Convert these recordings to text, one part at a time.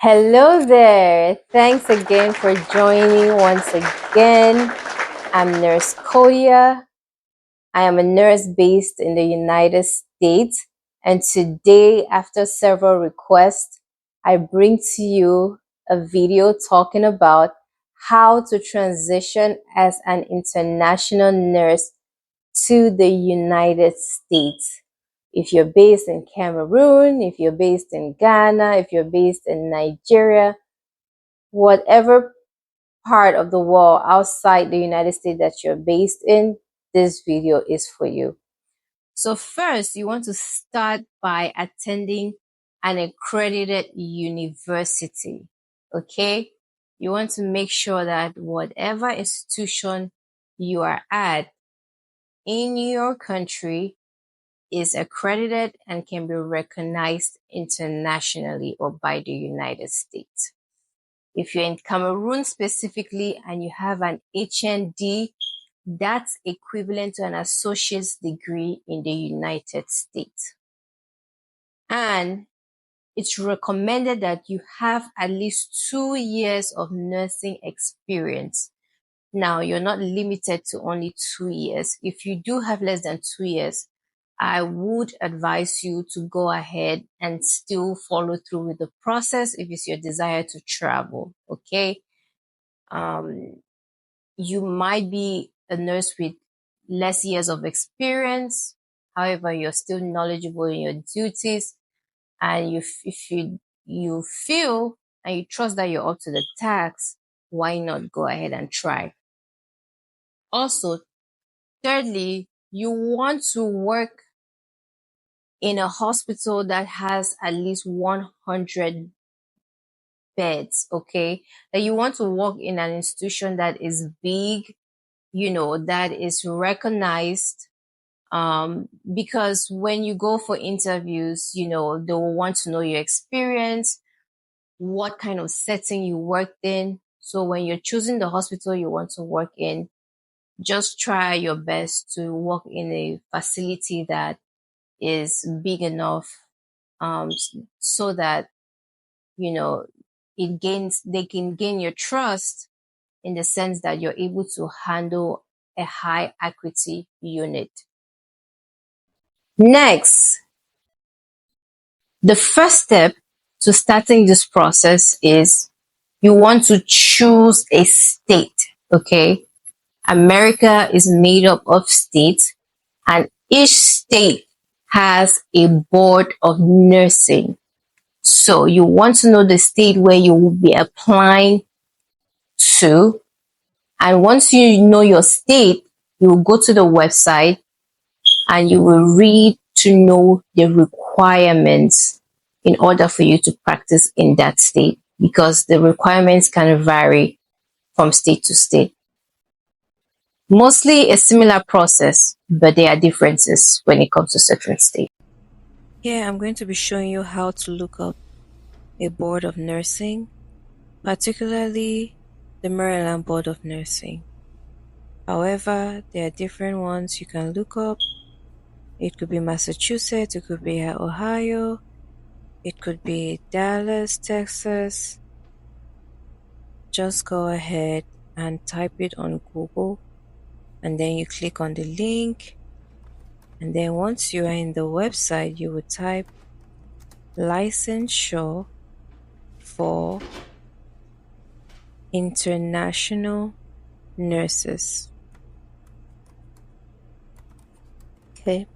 Hello there. Thanks again for joining once again. I'm Nurse Kodia. I am a nurse based in the United States. And today, after several requests, I bring to you a video talking about how to transition as an international nurse to the United States. If you're based in Cameroon, if you're based in Ghana, if you're based in Nigeria, whatever part of the world outside the United States that you're based in, this video is for you. So first, you want to start by attending an accredited university, okay? You want to make sure that whatever institution you are at in your country is accredited and can be recognized internationally or by the United States. If you're in Cameroon specifically and you have an HND, that's equivalent to an associate's degree in the United States. And it's recommended that you have at least 2 years of nursing experience. Now, you're not limited to only 2 years. If you do have less than 2 years, I would advise you to go ahead and still follow through with the process if it's your desire to travel, okay? You might be a nurse with less years of experience. However, you're still knowledgeable in your duties, and if you feel and you trust that you're up to the task, why not go ahead and try? Also, thirdly, you want to work in a hospital that has at least 100 beds, okay? That you want to work in an institution that is big, that is recognized. Because when you go for interviews, they will want to know your experience, what kind of setting you worked in. So when you're choosing the hospital you want to work in, just try your best to work in a facility that is big enough, so that, they can gain your trust in the sense that you're able to handle a high acuity unit. Next, the first step to starting this process is you want to choose a state, okay? America is made up of states, and each state has a board of nursing. So you want to know the state where you will be applying to. And once you know your state, you will go to the website and you will read to know the requirements in order for you to practice in that state, because the requirements can vary from state to state. Mostly a similar process, but there are differences when it comes to certain states. Here I'm going to be showing you how to look up a board of nursing, particularly the Maryland Board of Nursing. However, there are different ones you can look up. It could be Massachusetts, it could be Ohio, it could be Dallas, Texas. Just go ahead and type it on Google, and then you click on the link, and then once you are in the website, you would type licensure for international nurses. Okay.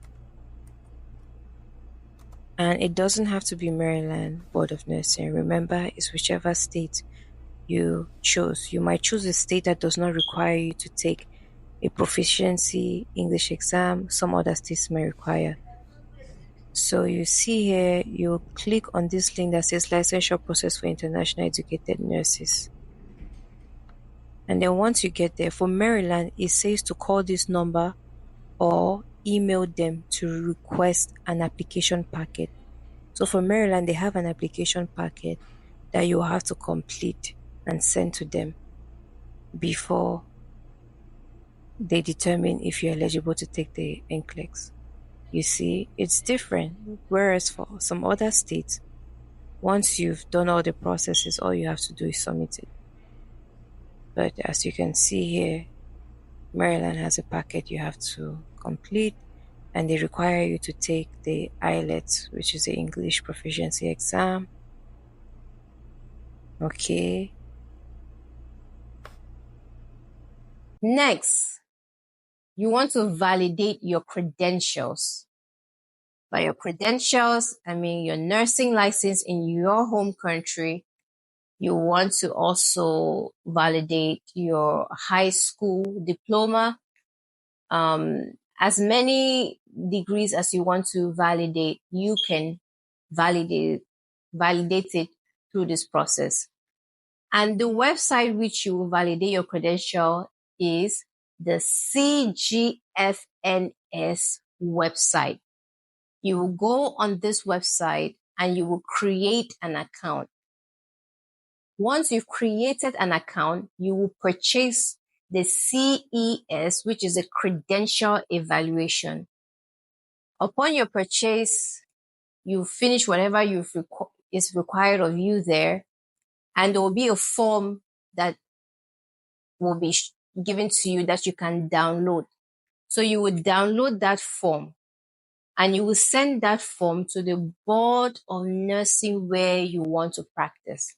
And it doesn't have to be Maryland Board of Nursing. Remember, it's whichever state you chose. You might choose a state that does not require you to take a proficiency English exam. Some other states may require. So you see here, you click on this link that says licensure process for international educated nurses. And then once you get there, for Maryland, it says to call this number or email them to request an application packet. So for Maryland, they have an application packet that you have to complete and send to them before they determine if you're eligible to take the NCLEX. You see, it's different. Whereas for some other states, Once you've done all the processes, all you have to do is submit it. But as you can see here, Maryland has a packet you have to complete, and they require you to take the IELTS, which is the English proficiency exam. Okay. Next, you want to validate your credentials. By your credentials, I mean your nursing license in your home country. You want to also validate your high school diploma, as many degrees as you want to validate, you can validate it through this process. And the website which you will validate your credential is the CGFNS website. You will go on this website and you will create an account. Once you've created an account, you will purchase the CES, which is a credential evaluation. Upon your purchase, you finish whatever is required of you there, and there will be a form that will be given to you that you can download. So you would download that form and you will send that form to the board of nursing where you want to practice.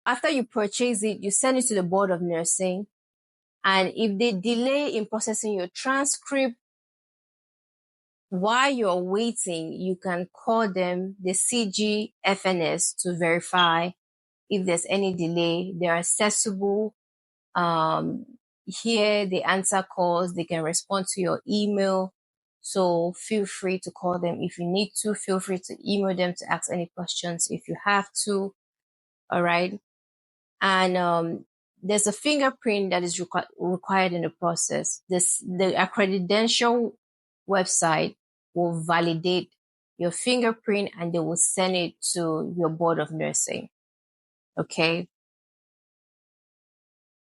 After you purchase it, you send it to the board of nursing. And if they delay in processing your transcript, while you're waiting, you can call them, the CGFNS, to verify if there's any delay. They're accessible. Here, they answer calls. They can respond to your email. So feel free to call them if you need to. Feel free to email them to ask any questions if you have to. All right. And there's a fingerprint that is required in the process. The accreditation website will validate your fingerprint and they will send it to your board of nursing. Okay.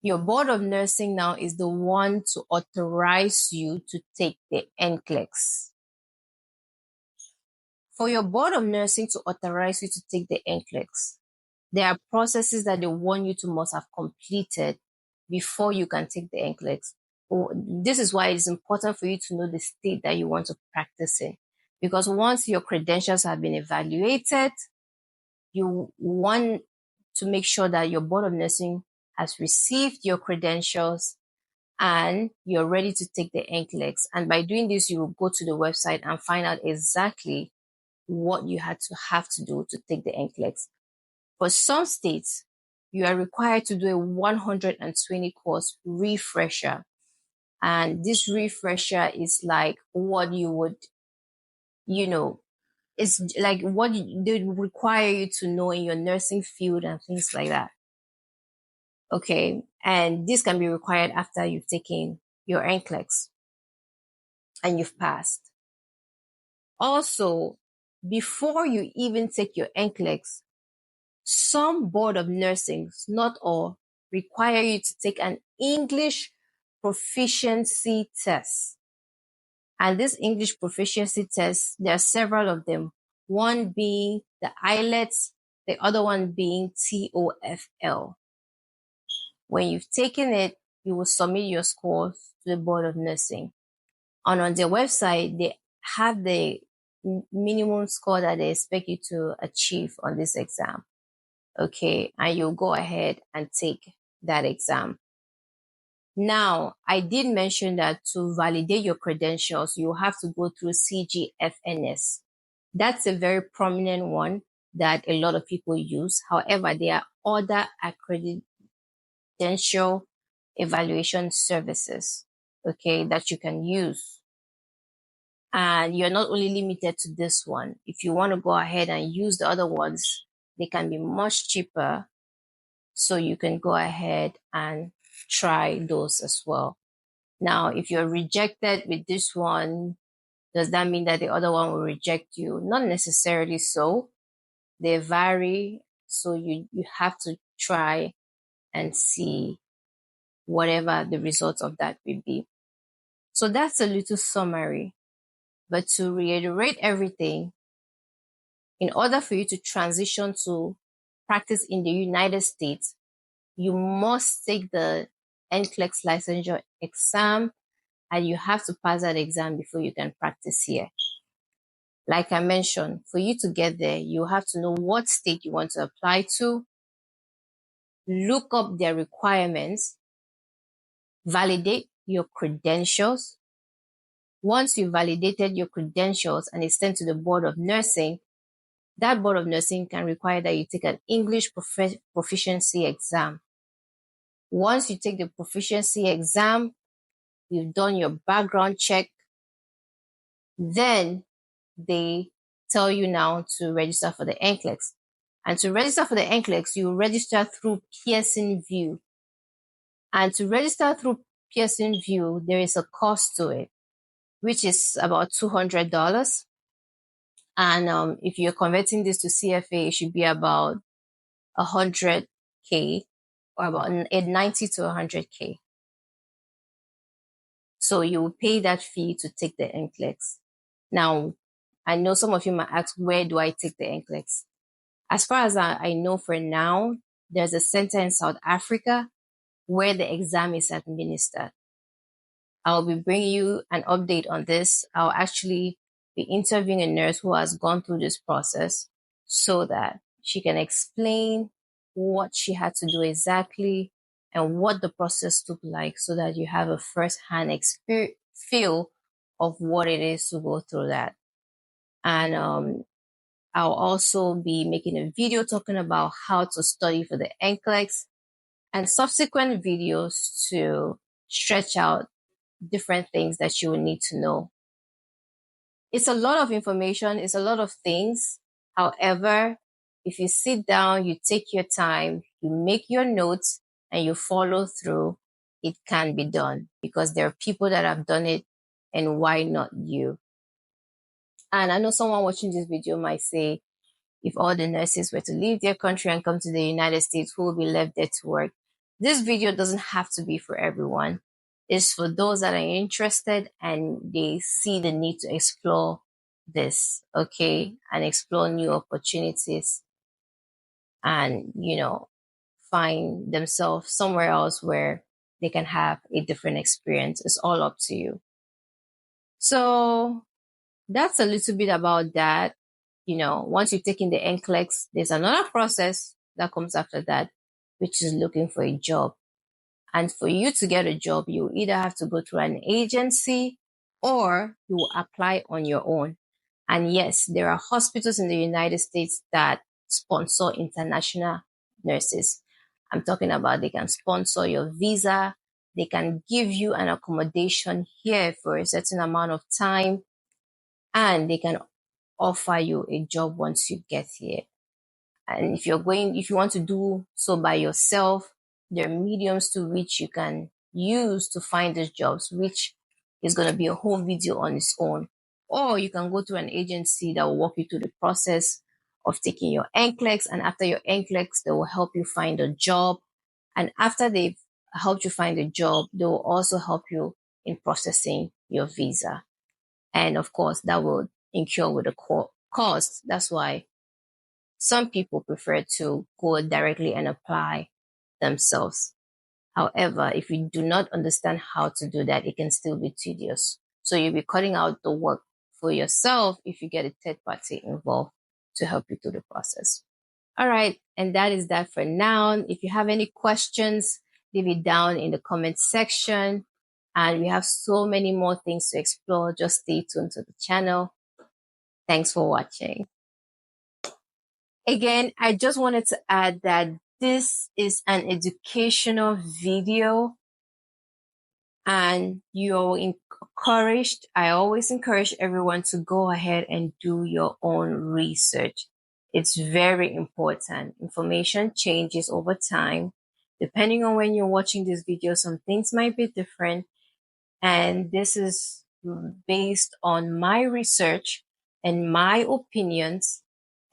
Your board of nursing now is the one to authorize you to take the NCLEX. For your board of nursing to authorize you to take the NCLEX, there are processes that they want you to must have completed before you can take the NCLEX. This is why it's important for you to know the state that you want to practice in. Because once your credentials have been evaluated, you want to make sure that your board of nursing has received your credentials and you're ready to take the NCLEX. And by doing this, you will go to the website and find out exactly what you have to do to take the NCLEX. For some states, you are required to do a 120 course refresher. And this refresher is like what you would, it's like what they require you to know in your nursing field and things like that. Okay. And this can be required after you've taken your NCLEX and you've passed. Also, before you even take your NCLEX, some board of nursing, not all, require you to take an English proficiency test. And this English proficiency test, there are several of them. One being the IELTS, the other one being TOEFL. When you've taken it, you will submit your scores to the board of nursing. And on their website, they have the minimum score that they expect you to achieve on this exam. Okay, and you'll go ahead and take that exam. Now, I did mention that to validate your credentials, you have to go through CGFNS. That's a very prominent one that a lot of people use. However, there are other accreditation evaluation services, okay, that you can use. And you're not only limited to this one. If you want to go ahead and use the other ones, they can be much cheaper. So you can go ahead and try those as well. Now, if you're rejected with this one, does that mean that the other one will reject you? Not necessarily so. They vary. So you have to try and see whatever the results of that will be. So that's a little summary. But to reiterate everything, In order for you to transition to practice in the United States, you must take the NCLEX licensure exam, and you have to pass that exam before you can practice here. Like I mentioned, for you to get there, you have to know what state you want to apply to, look up their requirements, validate your credentials. Once you validated your credentials and it's sent to the Board of Nursing, that Board of Nursing can require that you take an English proficiency exam. Once you take the proficiency exam, you've done your background check, then they tell you now to register for the NCLEX. And to register for the NCLEX, you register through Pearson VUE. And to register through Pearson VUE, there is a cost to it, which is about $200. And if you're converting this to CFA, it should be about 100K, or about 90 to 100K. So you will pay that fee to take the NCLEX. Now, I know some of you might ask, where do I take the NCLEX? As far as I know for now, there's a center in South Africa where the exam is administered. I'll be bringing you an update on this. I'll actually be interviewing a nurse who has gone through this process so that she can explain what she had to do exactly and what the process took like, so that you have a first-hand feel of what it is to go through that. And I'll also be making a video talking about how to study for the NCLEX, and subsequent videos to stretch out different things that you will need to know. It's a lot of information, it's a lot of things. However, if you sit down, you take your time, you make your notes, and you follow through, it can be done, because there are people that have done it, and why not you? And I know someone watching this video might say, if all the nurses were to leave their country and come to the United States, who will be left there to work? This video doesn't have to be for everyone. It's for those that are interested and they see the need to explore this, okay? And explore new opportunities and, find themselves somewhere else where they can have a different experience. It's all up to you. So that's a little bit about that. Once you've taken the NCLEX, there's another process that comes after that, which is looking for a job. And for you to get a job, you either have to go through an agency or you will apply on your own. And yes, there are hospitals in the United States that sponsor international nurses. I'm talking about they can sponsor your visa. They can give you an accommodation here for a certain amount of time, and they can offer you a job once you get here. And if you want to do so by yourself, there are mediums to which you can use to find these jobs, which is going to be a whole video on its own. Or you can go to an agency that will walk you through the process of taking your NCLEX. And after your NCLEX, they will help you find a job. And after they've helped you find a job, they will also help you in processing your visa. And of course, that will incur with the cost. That's why some people prefer to go directly and apply themselves. However, if you do not understand how to do that, it can still be tedious. So you'll be cutting out the work for yourself if you get a third party involved to help you through the process. All right. And that is that for now. If you have any questions, leave it down in the comment section. And we have so many more things to explore. Just stay tuned to the channel. Thanks for watching. Again, I just wanted to add that this is an educational video, and you're encouraged. I always encourage everyone to go ahead and do your own research. It's very important. Information changes over time. Depending on when you're watching this video, some things might be different. And this is based on my research and my opinions.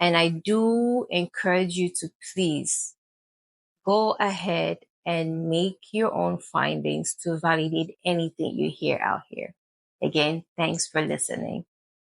And I do encourage you to please go ahead and make your own findings to validate anything you hear out here. Again, thanks for listening.